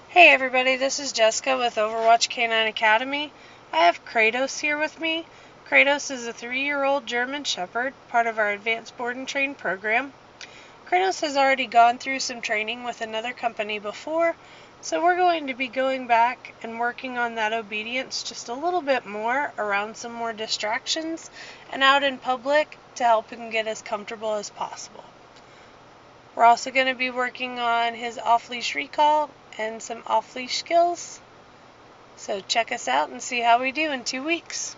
Hey everybody, this is Jessica with OverWatch K9 Academy. I have Kratos here with me. Kratos is a 3-year-old German Shepherd, part of our Advanced Board and Train program. Kratos has already gone through some training with another company before, so we're going to be going back and working on that obedience just a little bit more around some more distractions and out in public to help him get as comfortable as possible. We're also going to be working on his off-leash recall and some off-leash skills. So check us out and see how we do in 2 weeks.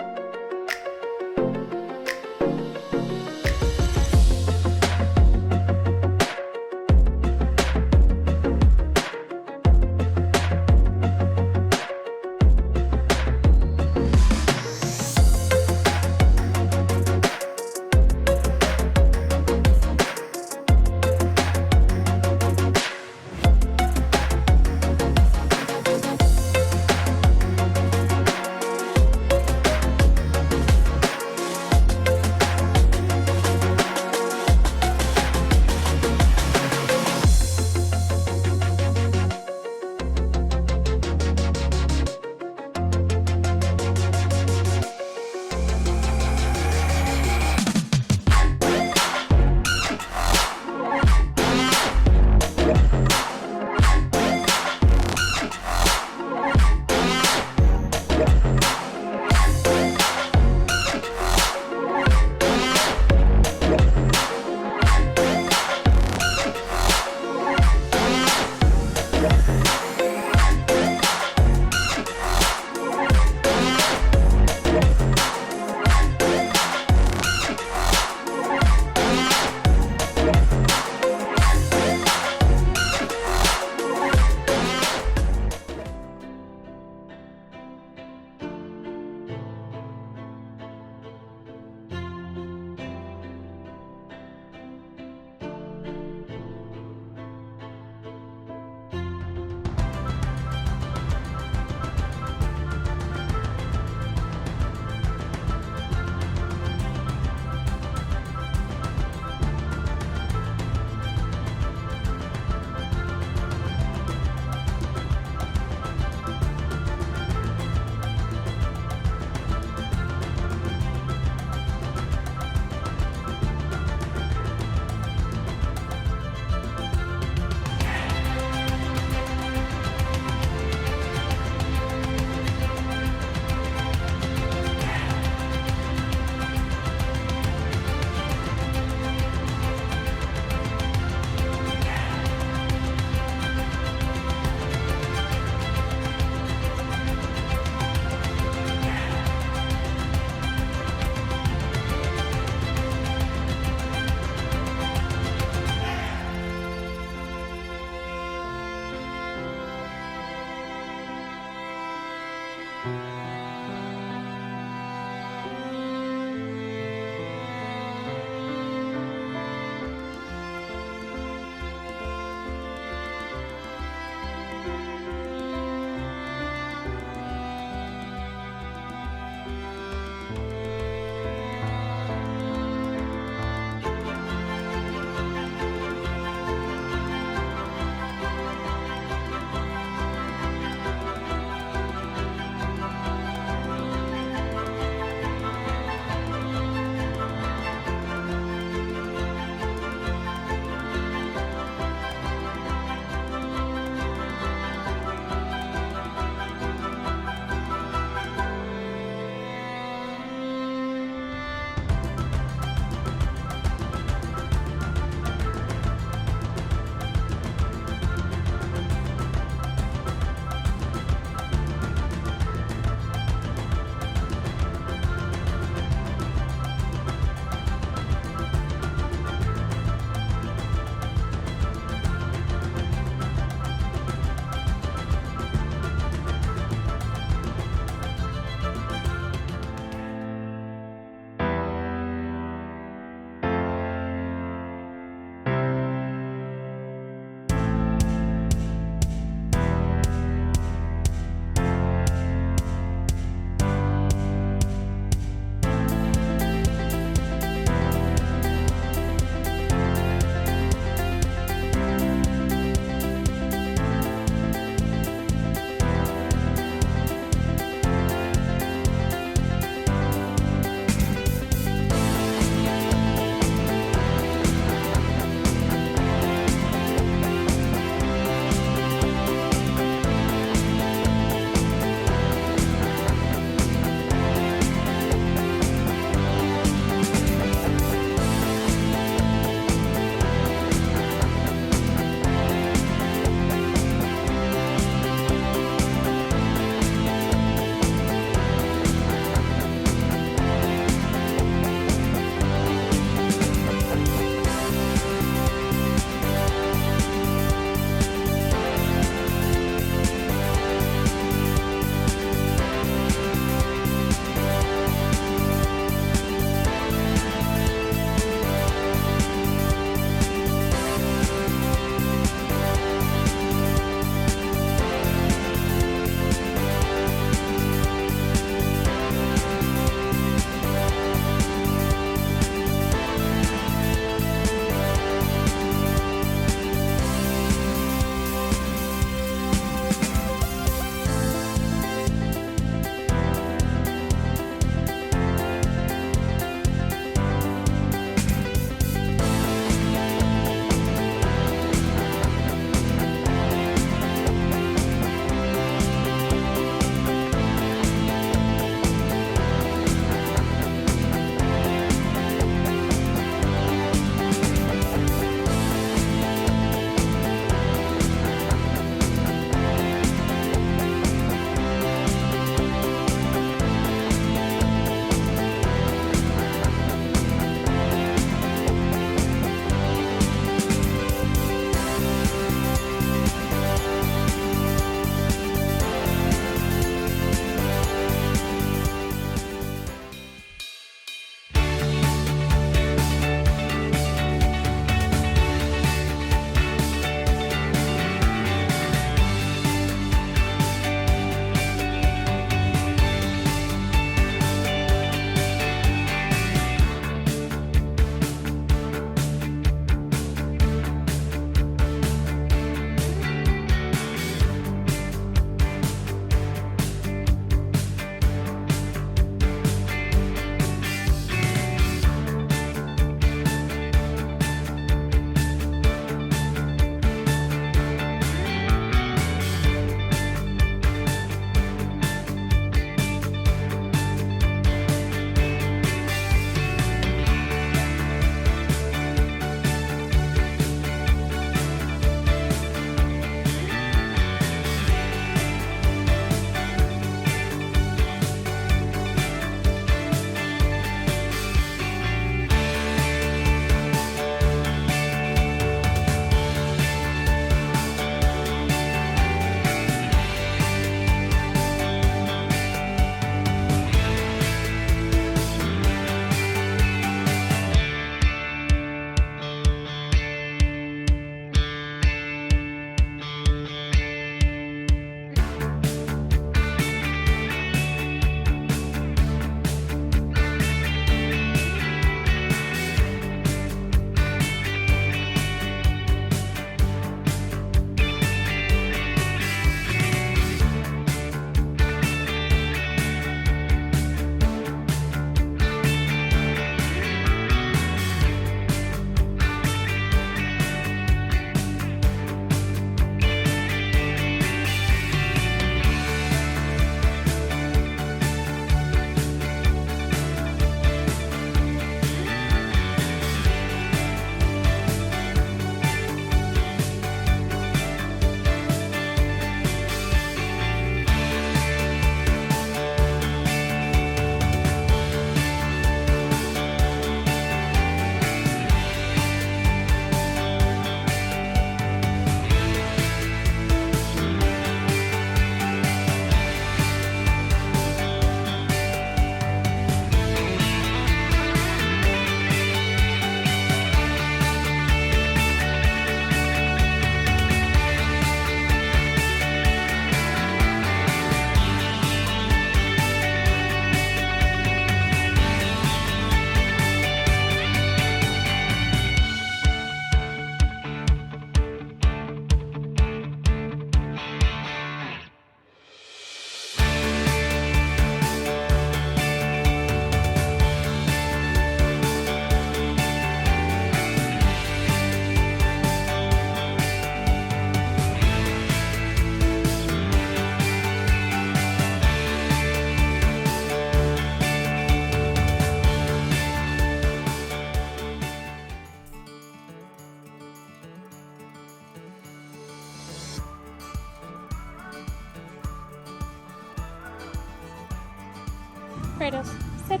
Kratos, sit.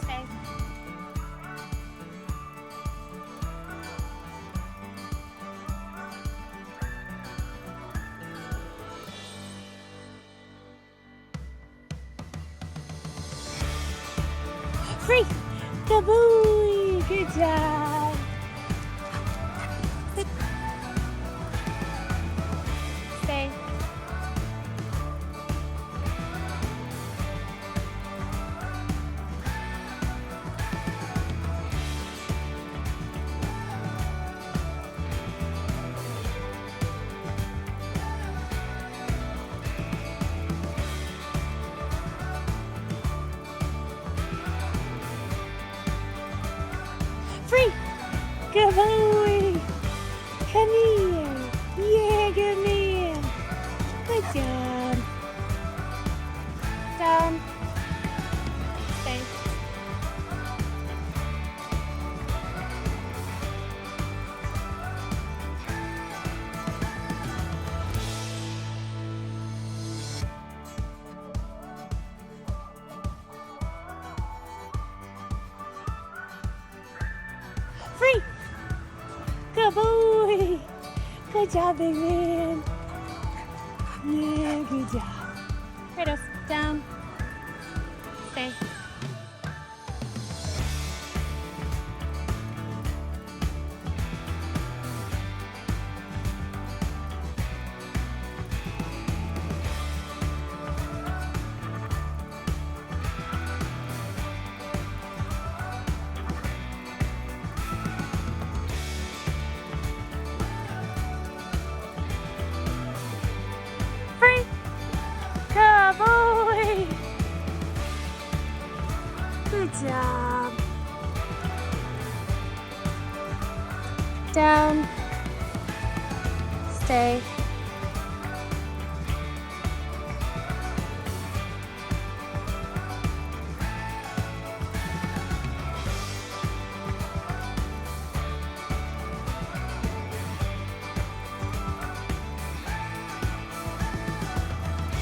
Stay. Free! Good boy! Good job! Sit. Stay. Free! Good boy! Come here! Yeah, good man! Good job! Down. Stay. Free! Good boy! Good job, big man! Yeah, good job. Kratos, down. Stay. Free! Good boy! Good job. Down. Stay.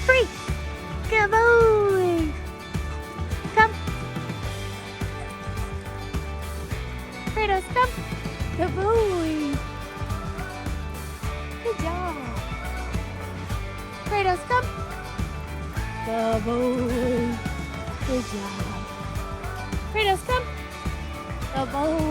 Free! Good boy! Come! Kratos, come! Good boy! Good job! Kratos, come! Good boy! Good job! Kratos, come! Good boy!